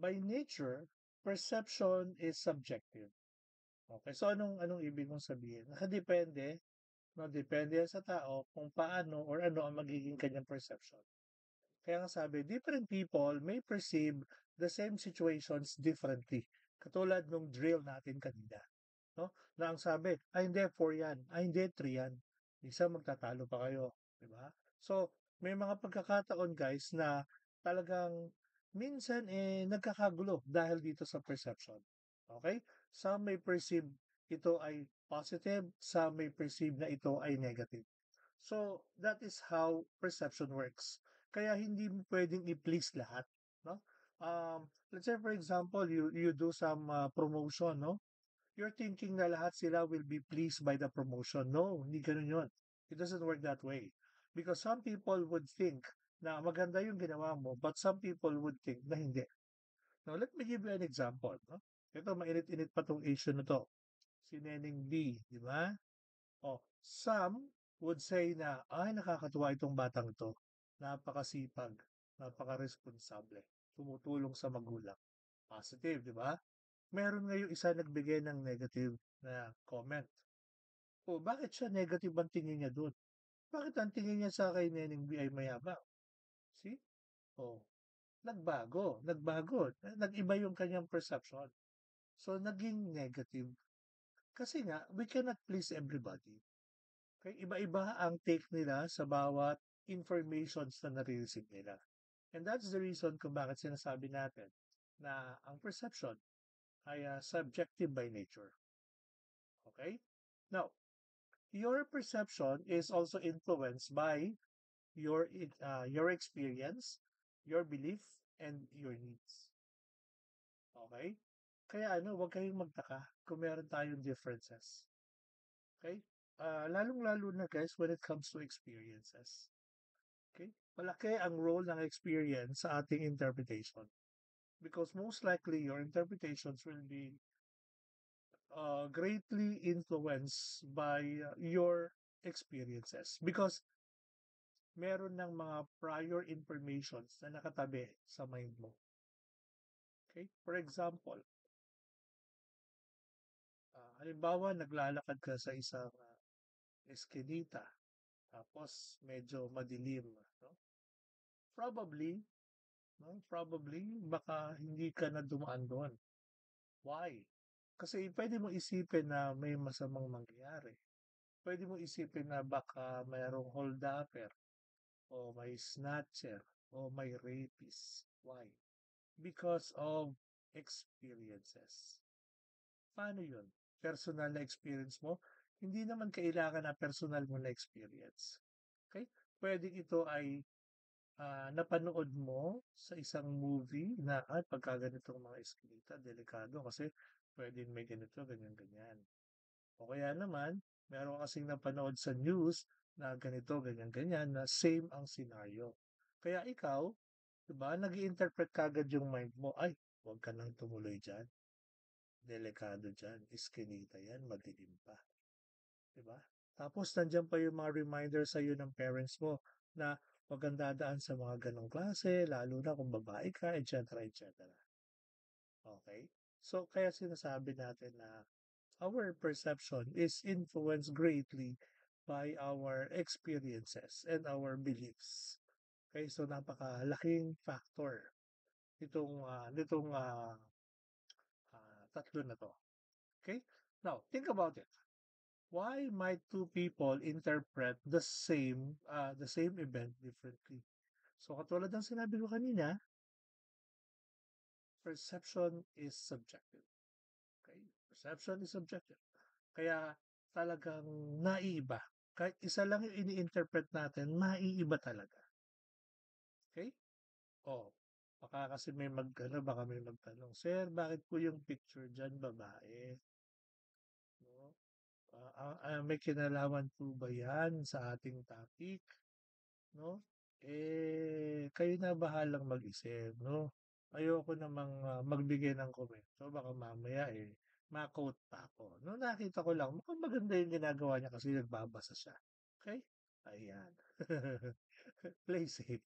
By nature, perception is subjective. Okay, so anong ibig mong sabihin? Nakadepende, no, depende yan sa tao kung paano or ano ang magiging kanyang perception. Kaya nga sabi, different people may perceive the same situations differently. Katulad nung drill natin kanina, no? Na ang sabi, ay hindi, 4 yan. Ay hindi, 3 yan. Isa magtatalo pa kayo. Di ba? So, may mga pagkakataon guys na talagang minsan nagkakagulo dahil dito sa perception. Okay? Some may perceive ito ay positive, some may perceive na ito ay negative. So, that is how perception works. Kaya hindi mo pwedeng i-please lahat, no? Let's say for example, you do some promotion, no? You're thinking na lahat sila will be pleased by the promotion. No, hindi ganun yun. It doesn't work that way. Because some people would think na maganda yung ginawa mo, but some people would think na hindi. Now, let me give you an example, no? Ito, mainit-init pa tong issue na to. Si Neneng B, di ba? Oh, some would say na, ay, nakakatuwa itong batang to. Napakasipag, napaka-responsable, tumutulong sa magulang. Positive, di ba? Meron ngayong isa nagbigay ng negative na comment. O, bakit siya negative ang tingin niya doon? Bakit ang tingin niya sa kay Neneng B ay mayabang? See? O, nagbago. Nag-iba yung kanyang perception. So, naging negative. Kasi nga, we cannot please everybody. Okay? Iba-iba ang take nila sa bawat informations na nare-receive nila. And that's the reason kung bakit sinasabi natin na ang perception ay subjective by nature. Okay? Now, your perception is also influenced by your experience, your belief, and your needs. Okay? Kaya ano, huwag kayong magtaka kung meron tayong differences. Okay? Lalong-lalo na guys when it comes to experiences. Okay? Malaki ang role ng experience sa ating interpretation. Because most likely your interpretations will be greatly influenced by your experiences. Because meron ng mga prior informations na nakatabi sa mind mo. Okay? For example, halimbawa naglalakad ka sa isang eskinita tapos medyo madilim, no? Probably, no? Probably baka hindi ka na dumaan doon. Why? Kasi pwede mo isipin na may masamang mangyayari. Pwede mo isipin na baka mayroong holdupper o may snatcher o may rapist. Why? Because of experiences. Paano yun? Personal na experience mo? Hindi naman kailangan na personal mo na experience. Okay? Pwedeng ito ay napanood mo sa isang movie na pagka ganitong mga eskinita, delikado kasi pwedeng may ganito, ganyan, ganyan. O kaya naman, meron kasing napanood sa news na ganito, ganyan, ganyan, na same ang scenario. Kaya ikaw, diba, nag-i-interpret kagad yung mind mo, ay, huwag ka nang tumuloy dyan. Delikado dyan. Iskinita yan, madilim pa. Diba? Tapos nandiyan pa yung mga reminder sa iyo ng parents mo na huwag kang dadaan sa mga ganong klase, lalo na kung babae ka, etc. etc. Okay? So, kaya sinasabi natin na our perception is influenced greatly by our experiences and our beliefs. Okay, so napakalaking factor nitong tatlo na to. Okay? Now, think about it. Why might two people interpret the same event differently? So katulad ng sinabi ko kanina, perception is subjective. Okay? Perception is subjective. Kaya talagang naiiba. Kahit isa lang yung ini-interpret natin, maiiba talaga. Okay? Oh, baka kasi baka may magtanong, Sir, bakit po yung picture dyan babae? No? May kinalaman po ba yan sa ating topic? No? Kayo na bahalang mag-isip, no? Ayoko namang magbigay ng komento, baka mamaya ma-quote pa ako. No, nakita ko lang, mukhang maganda yung ginagawa niya kasi nagbabasa siya. Okay? Ayan. Play safe.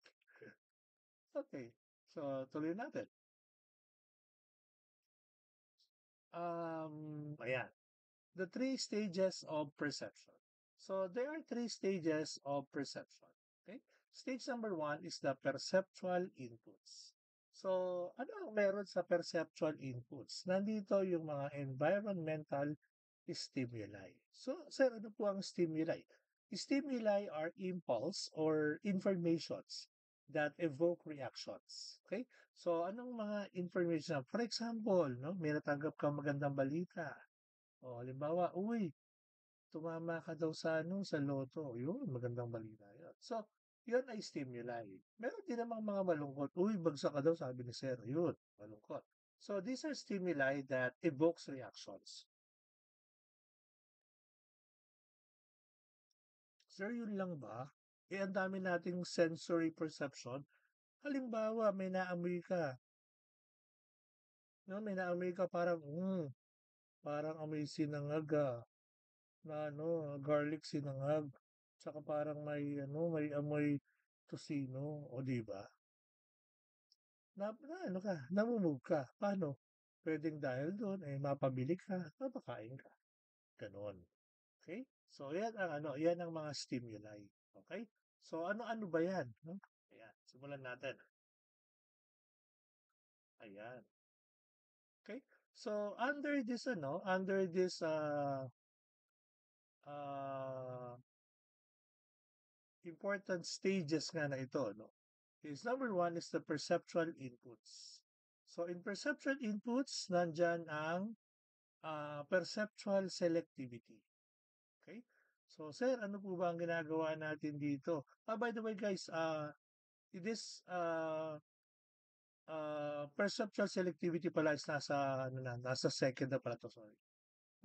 Okay. So, tuloy natin. Ayan. The three stages of perception. So there are three stages of perception. Okay? Stage number one is the perceptual inputs. So, ano ang meron sa perceptual inputs? Nandito yung mga environmental stimuli. So, sir, ano po ang stimuli? Stimuli are impulse or informations that evoke reactions. Okay? So, anong mga information? For example, no, may natanggap kang magandang balita. O, halimbawa, uy, tumama ka daw sa ano, sa loto. Yun, magandang balita yun. So, yun ay stimuli. Meron din namang mga malungkot. Uy, bagsak ka daw, sabi ni Sir. Yun, malungkot. So, these are stimuli that evokes reactions. Sir, yun lang ba? Eh, ang dami nating sensory perception. Halimbawa, may naamoy ka. No, may naamoy ka parang, parang amoy sinangag na ano, garlic sinangag. Tsaka parang may ano, may amoy tosino, o di ba? Na ano ka, namumog ka. Paano? Pwedeng dahil doon eh mapabili ka, mapakain ka. Ganon. Okay? So yan ang ano, yan ang mga stimuli. Okay? So ano-ano ba yan? No? Ayan, simulan natin. Ayan. Okay? So under this uh, important stages nga na ito, no? Is number one is the perceptual inputs. So in perceptual inputs, nandyan ang perceptual selectivity. Okay? So, sir, ano po ba ang ginagawa natin dito? By the way, guys, this perceptual selectivity pala is nasa second na pala to, sorry.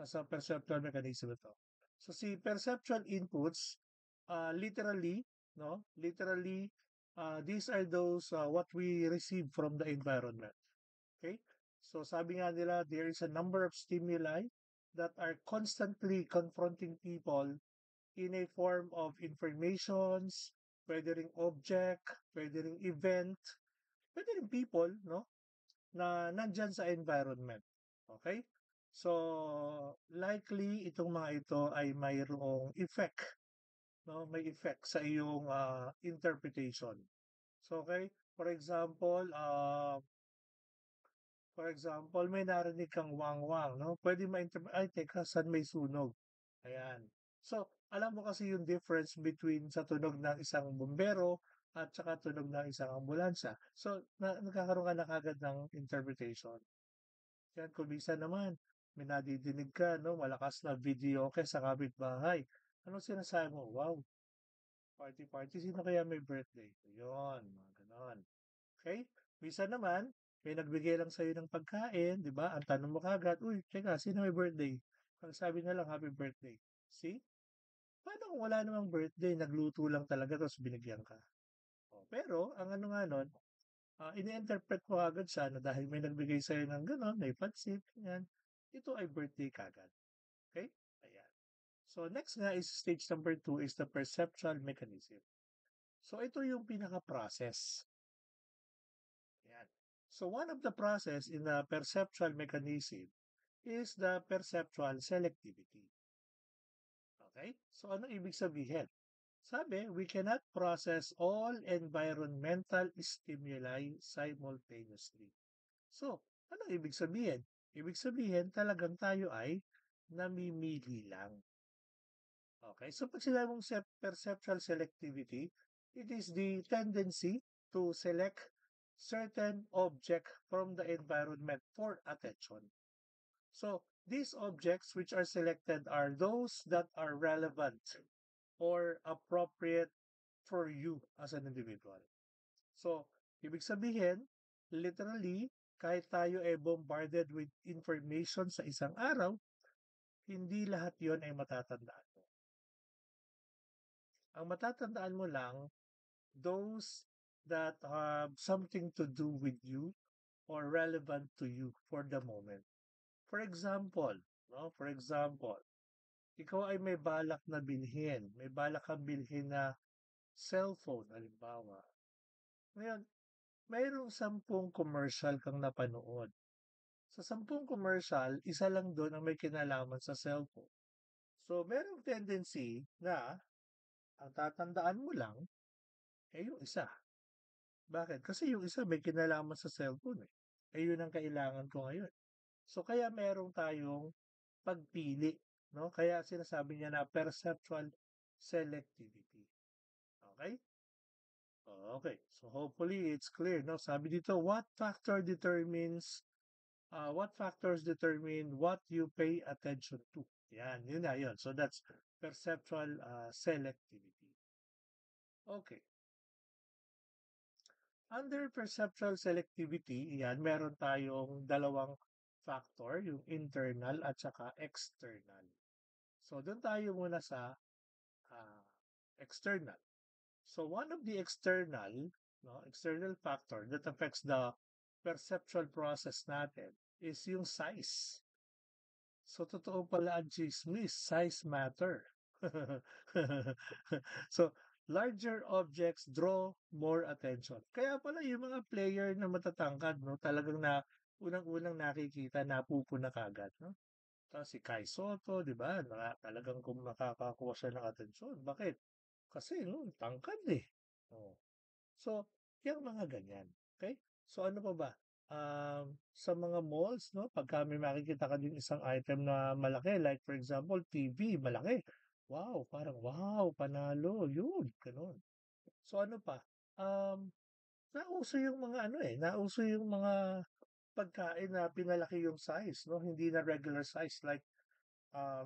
Nasa perceptual mechanism ito. So, si perceptual inputs, literally, no? Literally, these are those what we receive from the environment. Okay? So sabi nga nila, there is a number of stimuli that are constantly confronting people in a form of informations, pwede ring object, pwede ring event, pwede ring people, no? Na nandyan sa environment. Okay? So, likely itong mga ito ay mayroong effect, no? May effect sa iyong interpretation. So, okay? For example, may narinig kang wang-wang, no? Pwede ma-interpret, ay, teka, saan may sunog? Ayan. So, alam mo kasi yung difference between sa tunog ng isang bumbero at saka tunog ng isang ambulansya. So, nagkakaroon ka na kagad ng interpretation. Yan, kung minsan naman, may nadidinig ka, no? Malakas na video ke sa kapitbahay. Ano sinasabi mo? Wow, party party. Sino kaya may birthday? Yun, mga ganon. Okay? Minsan naman, may nagbigay lang sa'yo ng pagkain, di ba? Ang tanong mo kagad, uy, teka, sino may birthday? Ang sabi na lang, happy birthday. See? Paano kung wala namang birthday, nagluto lang talaga, tapos binigyan ka? Oh, pero, ang ano nga nun, ini-interpret mo agad siya na dahil may nagbigay sa'yo ng gano'n, may pansit, ganyan, ito ay birthday kagad. Okay? Ayan. So, next nga is stage number 2 is the perceptual mechanism. So, ito yung pinaka-process. Ayan. So one of the process in the perceptual mechanism is the perceptual selectivity. Okay? So ano ibig sabihin? Sabi, we cannot process all environmental stimuli simultaneously. So, ano ibig sabihin? Ibig sabihin talagang tayo ay namimili lang. Okay? So pag sinabi mong perceptual selectivity, it is the tendency to select certain object from the environment for attention. So these objects which are selected are those that are relevant or appropriate for you as an individual. So, ibig sabihin, literally, kahit tayo ay bombarded with information sa isang araw, hindi lahat yon ay matatandaan mo. Ang matatandaan mo lang, those that have something to do with you or relevant to you for the moment. For example, no? For example, ikaw ay may balak na bilhin. May balak kang bilhin na cellphone, halimbawa. Ngayon, mayroong 10 commercial kang napanood. Sa 10 commercial, isa lang doon ang may kinalaman sa cellphone. So, merong tendency na ang tatandaan mo lang, yung isa. Bakit? Kasi yung isa may kinalaman sa cellphone eh. Yun ang kailangan ko ngayon. So, kaya merong tayong pagpili, no? Kaya sinasabi niya na perceptual selectivity. Okay? Okay. So, hopefully it's clear, no? Sabi dito, what factors determine what you pay attention to? Yan, yun na yun. So, that's perceptual selectivity. Okay. Under perceptual selectivity, yan, meron tayong dalawang factor, yung internal at saka external. So, doon tayo muna sa uh, external. So, one of the external factor that affects the perceptual process natin is yung size. So, totoo pala ang chismis, size matter. So, larger objects draw more attention. Kaya pala yung mga player na matatangkad, no, talagang na unang-unang nakikita, napupuna kagad, no? Tapos si Kai Soto, di ba? Talagang kung makakakuha siya ng atensyon. Bakit? Kasi, no, tangkad eh. Oh. So, yung mga ganyan. Okay? So, ano pa ba? Sa mga malls, no, pagka may makikita ka din isang item na malaki, like for example, TV, malaki. Wow, parang wow, panalo, yun, ganun. So, ano pa? Um, nauso yung mga ano eh, nauso yung mga pagkain na pinalaki yung size, no? Hindi na regular size like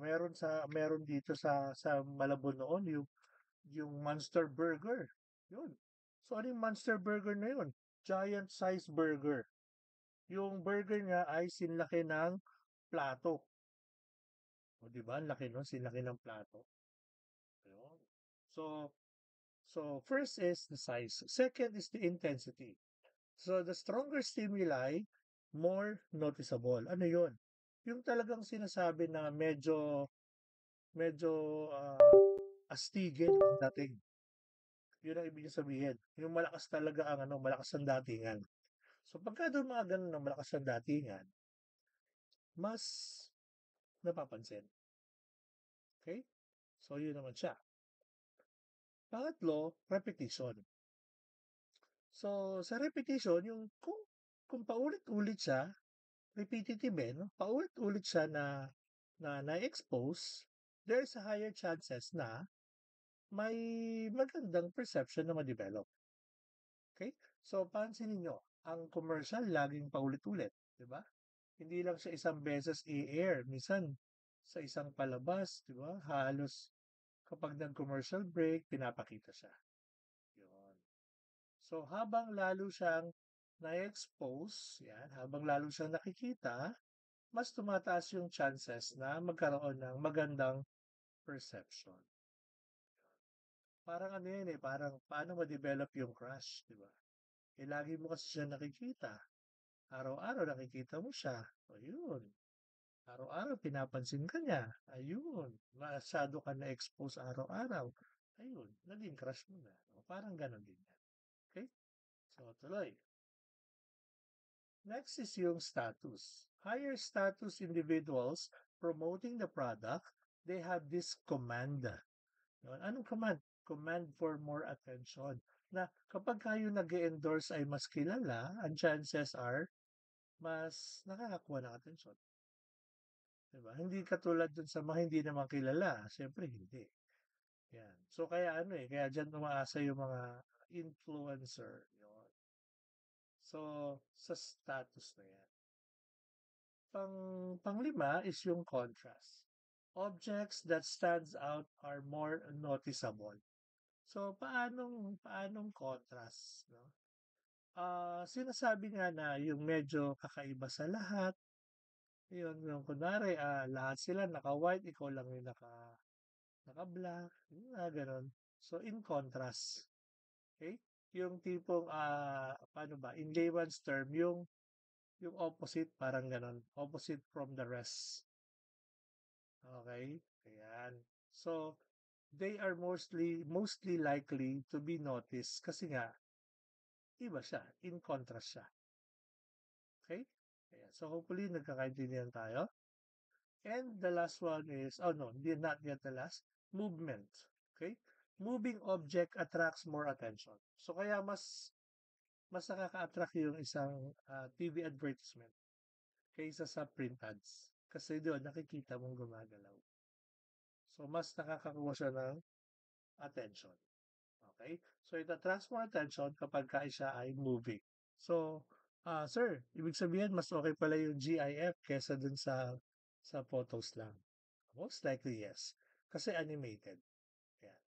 meron dito sa Malabon noon yung Monster Burger. Yun. So ano yung Monster Burger na yun? Giant size burger. Yung burger niya ay sinlaki ng plato. O di ba? Ang laki nun, sinlaki ng plato. Ayun. So so first is the size. Second is the intensity. So the stronger stimuli, more noticeable. Ano yun? Yung talagang sinasabi na medyo astigin ang dating. Yun ang ibig sabihin. Yung malakas talaga ang malakas ang datingan. So pagka doon mga ganun na malakas ang datingan, mas napapansin. Okay? So yun naman siya. Pangatlo, repetition. So sa repetition, yung kung paulit-ulit siya, repetitive no? Paulit-ulit siya na na-expose, there's a higher chances na may magandang perception na ma-develop. Okay? So, pansinin nyo, ang commercial laging paulit-ulit, di ba? Hindi lang siya isang beses i-air. Minsan, sa isang palabas, di ba? Halos kapag nag-commercial break, pinapakita siya. Yun. So, habang lalo siyang na-expose, yan, habang lalo siyang nakikita, mas tumataas yung chances na magkaroon ng magandang perception. Parang ano yun eh, parang paano ma-develop yung crush, di ba? Lagi mo kasi siya nakikita. Araw-araw nakikita mo siya. Ayun. Araw-araw pinapansin ka niya. Ayun. Masyado ka na-expose araw-araw. Ayun. Naging crush mo na. O, parang ganon din yan. Okay? So, tuloy. Next is yung status. Higher status individuals promoting the product, they have this command. Yun. Anong command? Command for more attention. Na kapag kayo nag endorse ay mas kilala, ang chances are mas nakakakuha ng atensyon. Diba? Hindi katulad dun sa mga hindi naman kilala. Siyempre, hindi. Yan. So, kaya kaya dyan umaasa yung mga influencer. Yun. So, sa status na yan. Panglima is yung contrast. Objects that stands out are more noticeable. So, paanong contrast, no? Sinasabi nga na yung medyo kakaiba sa lahat, yung kunwari, lahat sila naka-white, ikaw lang yung naka-black, yung mga gano'n. So, in contrast, okay? Yung tipong, paano ba, in layman's term, yung opposite, parang gano'n, opposite from the rest. Okay? Ayan. So, they are mostly likely to be noticed kasi nga, iba siya, in contrast siya. Okay? Ayan. So hopefully nagkakaintindihan tayo. And the last one is, oh no, not yet the last, movement. Okay? Moving object attracts more attention. So kaya mas nakaka-attract yung isang TV advertisement kaysa sa print ads. Kasi doon nakikita mong gumagalaw. So mas nakakakuha siya ng attention. Okay? So it attracts more attention kapag siya ay moving. So, sir, ibig sabihin mas okay pala yung GIF kesa dun sa photos lang. Most likely yes. Kasi animated. Yan.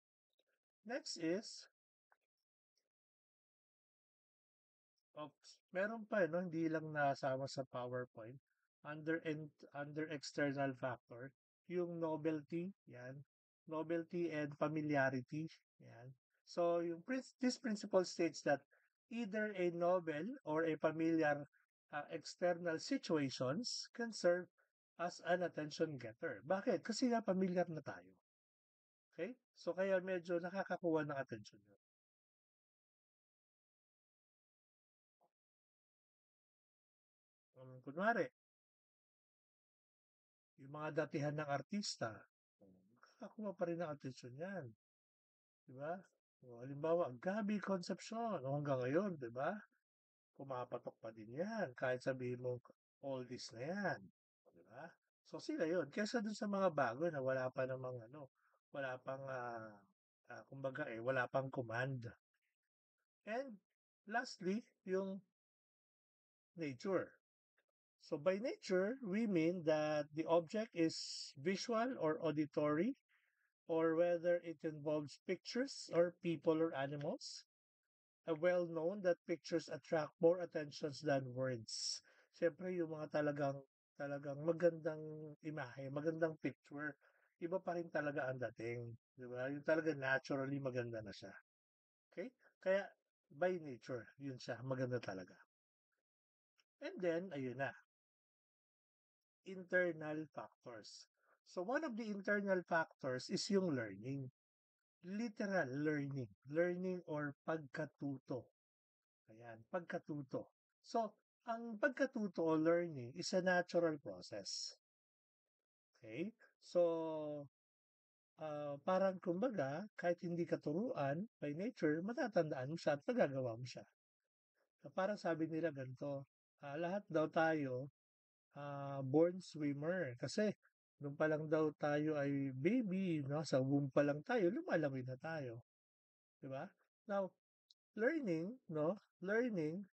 Next is, meron pa, no? Hindi lang nasama sa PowerPoint. Under external factor, yung novelty, yan. Novelty and familiarity, yan. So, this principle states that either a novel or a familiar external situations can serve as an attention getter. Bakit? Kasi nga familiar na tayo. Okay? So, kaya medyo nakakakuha ng attention yun. Kunwari, yung mga datihan ng artista, nakakakuha pa rin ng atensyon yan. Di ba? O, halimbawa, Gabby Concepcion, o hanggang ngayon, di ba? Pumapatok pa din yan. Kahit sabihin mo, oldies na yan. Di ba? So, sila yun. Kesa dun sa mga bago na wala pa namang wala pang, kumbaga wala pang command. And lastly, yung nature. So by nature, we mean that the object is visual or auditory, or whether it involves pictures or people or animals. Well known that pictures attract more attentions than words. Siyempre, yung mga talagang magandang imahe, magandang picture, iba pa rin talaga ang dating. Di ba? Yung talaga naturally maganda na siya. Okay? Kaya, by nature, yun siya, maganda talaga. And then, ayun na, internal factors. So one of the internal factors is yung learning. Literal learning. Learning or pagkatuto. Ayan, pagkatuto. So, ang pagkatuto o learning is a natural process. Okay? So, parang kumbaga, kahit hindi ka turuan, by nature, matatandaan mo siya at magagawa mo siya. So, parang sabi nila ganito, lahat daw tayo born swimmer. Kasi nung pa lang daw tayo ay baby, no? Sa womb pa lang tayo, lumalangoy na tayo. Di ba? Now, learning, no? Learning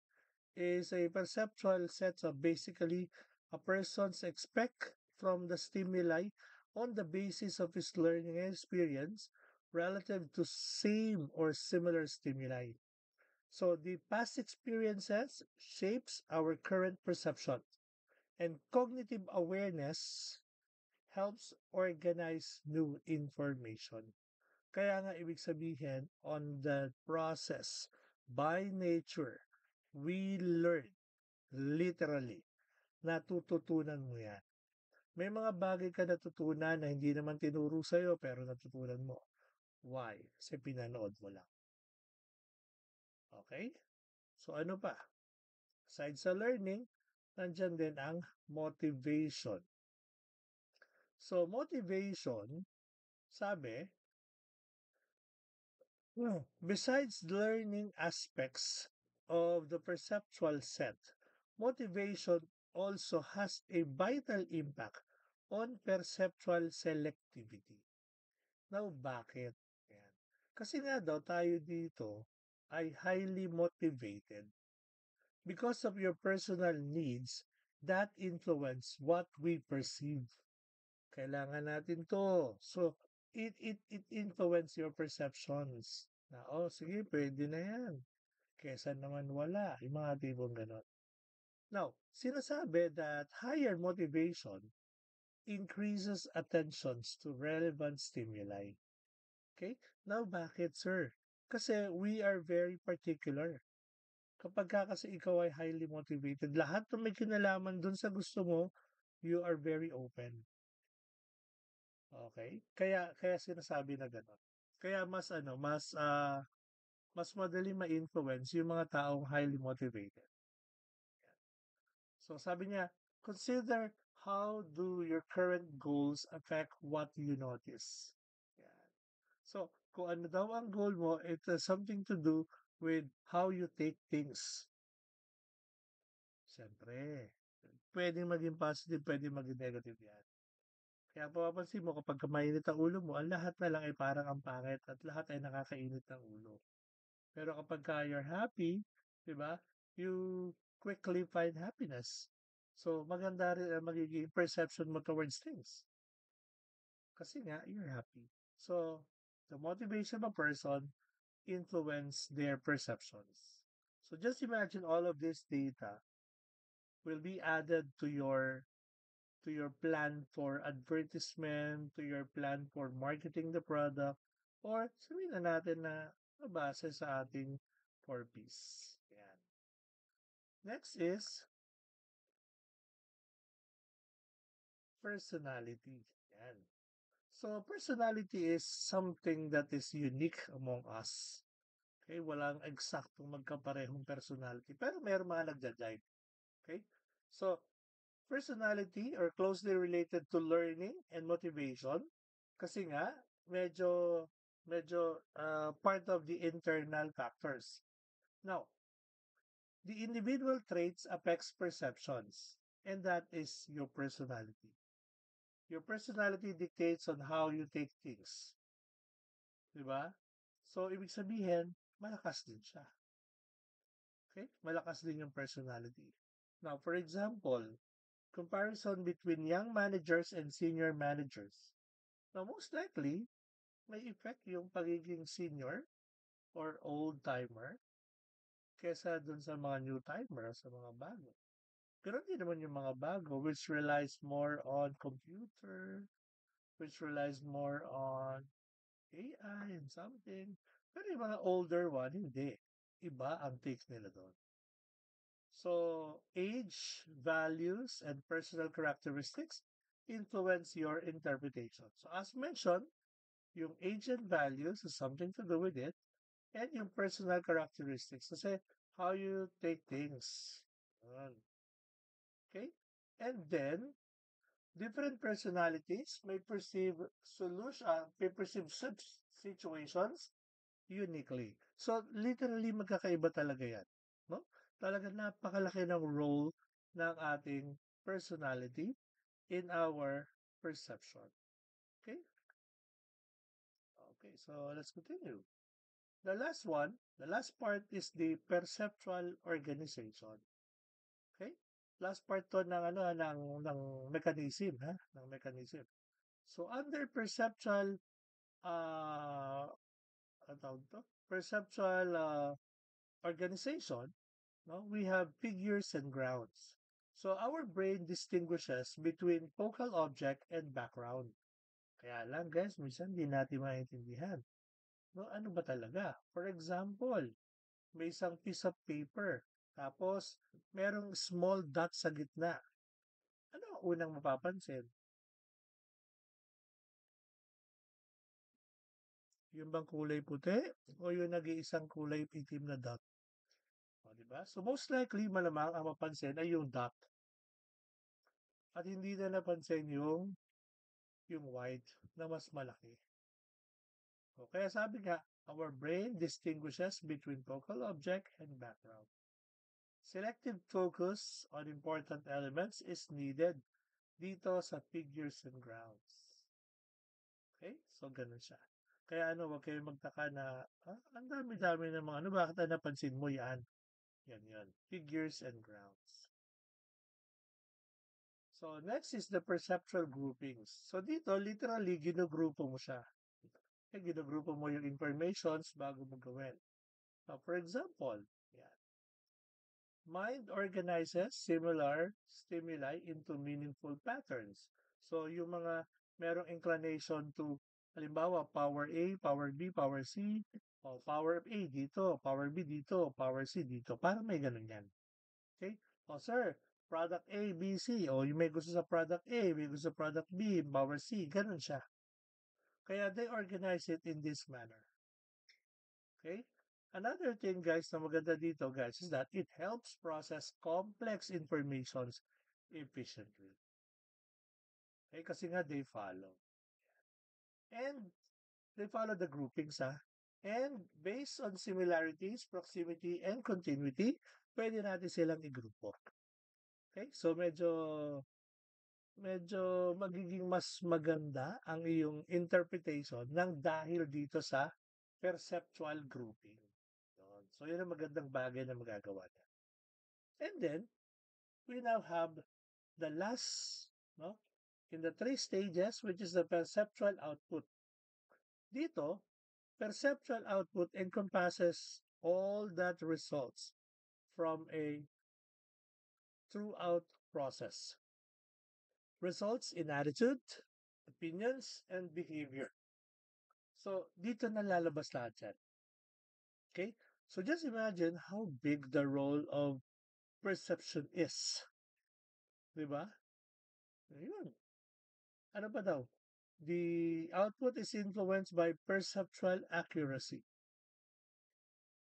is a perceptual set of basically a person's expect from the stimuli on the basis of his learning experience relative to same or similar stimuli. So the past experiences shapes our current perception. And cognitive awareness helps organize new information. Kaya nga ibig sabihin, on the process, by nature, we learn, literally, natututunan mo yan. May mga bagay ka natutunan na hindi naman tinuro sa'yo pero natutunan mo. Why? Kasi pinanood mo lang. Okay? So ano pa? Aside sa learning, nandyan din ang motivation. So, motivation, sabi, besides learning aspects of the perceptual set, motivation also has a vital impact on perceptual selectivity. Now, bakit? Yan. Kasi nga daw tayo dito ay highly motivated because of your personal needs that influence what we perceive. Kailangan natin 'to. So, it influence your perceptions na, "Oh, sige puwede na 'yan, kaysa naman wala." Yung mga tipong gano'n. Now, sinasabi that higher motivation increases attentions to relevant stimuli. Okay? Now, bakit, sir? Kasi we are very particular. Kapagka kasi ikaw ay highly motivated, lahat ng may kinalaman dun sa gusto mo, you are very open. Okay? Kaya kaya sinasabi na gano'n. Kaya mas madaling ma-influence yung mga taong highly motivated. So sabi niya, consider how do your current goals affect what you notice. Yan. So, kung ano daw ang goal mo, it has something to do with how you take things. Siyempre, pwedeng maging positive, pwedeng maging negative yan. Kaya papapansin mo kapag mainit ang ulo mo, ang lahat na lang ay parang ang pangit at lahat ay nakakainit ng ulo. Pero kapag you're happy, di ba, you quickly find happiness. So, maganda rin ang magiging perception mo towards things. Kasi nga, you're happy. So, the motivation of a person influence their perceptions. So just imagine all of this data will be added to your plan for advertisement, to your plan for marketing the product, or sabihin na natin na base sa ating 4Ps. Yan. Next is personality. Yan. So personality is something that is unique among us. Okay, walang eksaktong magkaparehong personality, pero meron mga nagja-jive. Okay? So, personality are closely related to learning and motivation kasi nga medyo part of the internal factors. Now, the individual traits affects perceptions and that is your personality. Your personality dictates on how you take things. Di ba? So, ibig sabihin, malakas din siya. Okay? Malakas din yung personality. Now, for example, comparison between young managers and senior managers. Now, most likely, may effect yung pagiging senior or old-timer kesa dun sa mga new-timer, sa mga bago. Pero din naman yung mga bago, which relies more on computer, which relies more on AI and something. Pero yung mga older one, hindi. Iba ang take nila doon. So, age, values, and personal characteristics influence your interpretation. So, as mentioned, yung age and values has something to do with it, and yung personal characteristics kasi how you take things. Yun. Okay? And then, different personalities may perceive situations uniquely. So, literally, magkakaiba talaga yan. No? Talaga napakalaki ng role ng ating personality in our perception. Okay? Okay, so let's continue. The last part is the perceptual organization. Okay? Last part to ng ano ng mechanism, ha? Ng mechanism. So under perceptual ano tawag to? Perceptual organization, no? We have figures and grounds. So our brain distinguishes between focal object and background. Kaya lang guys, minsan hindi natin maintindihan. No, ano ba talaga? For example, may isang piece of paper, tapos merong small dot sa gitna. Ano ang unang mapapansin? Yung bang kulay puti o yung nag-iisang kulay itim na dot? O, di ba? So most likely, malamang ang mapansin ay yung dot. At hindi na napansin yung white na mas malaki. O, kaya sabi nga, our brain distinguishes between focal object and background. Selective focus on important elements is needed dito sa figures and grounds. Okay? So, ganun siya. Kaya ano, wag kayong magtaka na, ang dami-dami ng mga ano, bakit napansin mo yan? Yan. Figures and grounds. So, next is the perceptual groupings. So, dito, literally, ginugrupo mo siya. Ginugrupo mo yung informations bago mo gawin. Now, for example, yan. Mind organizes similar stimuli into meaningful patterns. So, yung mga merong inclination to, halimbawa, power A, power B, power C, o power A dito, power B dito, power C dito. Parang may ganun yan. Okay? O sir, product A, B, C. O yung may gusto sa product A, may gusto sa product B, power C. Ganun siya. Kaya they organize it in this manner. Okay? Another thing, guys, na maganda dito, guys, is that it helps process complex informations efficiently. Okay, kasi nga they follow. And they follow the groupings, ha? And based on similarities, proximity, and continuity, pwede natin silang igrupo. Okay? So medyo magiging mas maganda ang iyong interpretation ng dahil dito sa perceptual grouping. Yun. So, yun ang magandang bagay na magagawa niya. And then, we now have the last, no? In the three stages, which is the perceptual output. Dito, perceptual output encompasses all that results from a throughout process. Results in attitude, opinions, and behavior. So, dito na lalabas lahat yan. Okay? So, just imagine how big the role of perception is. Di ba? Ayun. Ano pa daw? The output is influenced by perceptual accuracy.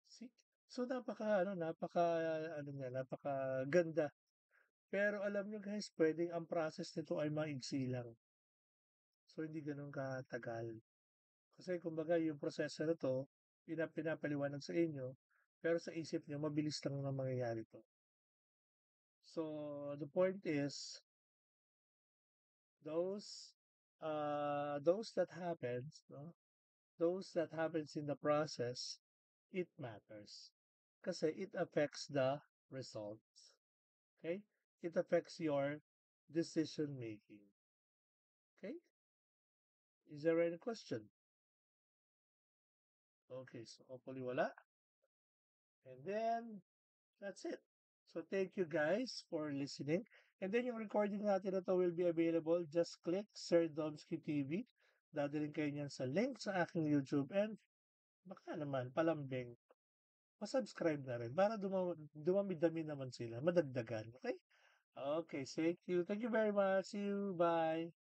See? So, napaka ganda. Pero alam nyo guys, pwedeng ang process nito ay maigsi lang. So, hindi ganun katagal. Kasi kumbaga yung proseso na to, pinapaliwanag sa inyo, pero sa isip nyo, mabilis lang na mangyayari to. So, the point is, those those that happens, no? Those that happens in the process, it matters. Kasi it affects the results. Okay? It affects your decision making. Okay? Is there any question? Okay, so hopefully wala. And then, that's it. So thank you guys for listening. And then yung recording natin na to will be available. Just click Sir Domsky TV. Dadalhin kayo niyan sa link sa aking YouTube. And baka naman, palambing, pasubscribe na rin para dumami-dami naman sila, madagdagan. Okay? Okay, thank you. Thank you very much. See you. Bye.